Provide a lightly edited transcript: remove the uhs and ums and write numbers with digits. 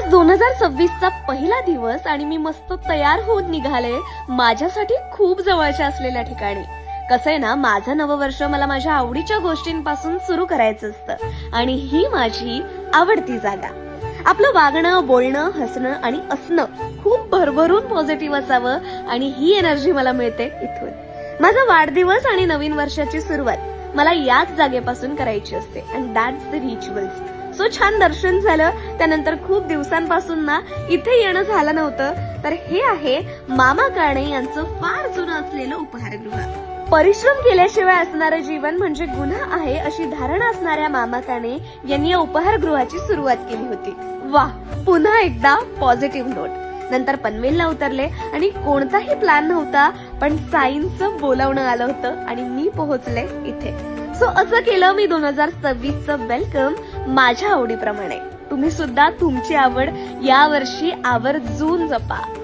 आज 2026चा पहिला दिवस आणि मी मस्त तयार होऊन निघाले माझ्यासाठी खूप जवळच्या असलेल्या ठिकाणी. कसं आहे ना, माझं नववर्ष मला माझ्या आवडीच्या गोष्टींपासून सुरू करायचं असतं आणि ही माझी आवडती जागा. आपलं वागणं, बोलणं, हसणं आणि असणं खूप भरभरून पॉझिटिव्ह असावं आणि ही एनर्जी मला मिळते इथून. माझा वाढदिवस आणि नवीन वर्षाची सुरुवात मला याच जागेपासून करायची असते and that's the rituals. So छान दर्शन झालं. त्यानंतर खूप दिवसांपासून ना इथे येणं झालं नव्हतं. तर हे आहे मामा काणे यांचं फार जुनं असलेलं उपहारगृह. परिश्रम केल्याशिवाय असणारं जीवन म्हणजे गुन्हा आहे अशी धारणा असणाऱ्या मामा काणे यांनी या उपहारगृहाची सुरुवात केली होती. वा, पुन्हा एकदा पॉझिटिव्ह नोट. नंतर पनवेलला उतरले आणि कोणताही प्लॅन नव्हता, पण साईंचं बोलावणं आलं होतं आणि मी पोहोचले इथे. सो असं केलं मी 2026चं वेलकम माझ्या आवडीप्रमाणे. तुम्ही सुद्धा तुमची आवड यावर्षी आवर्जून जपा.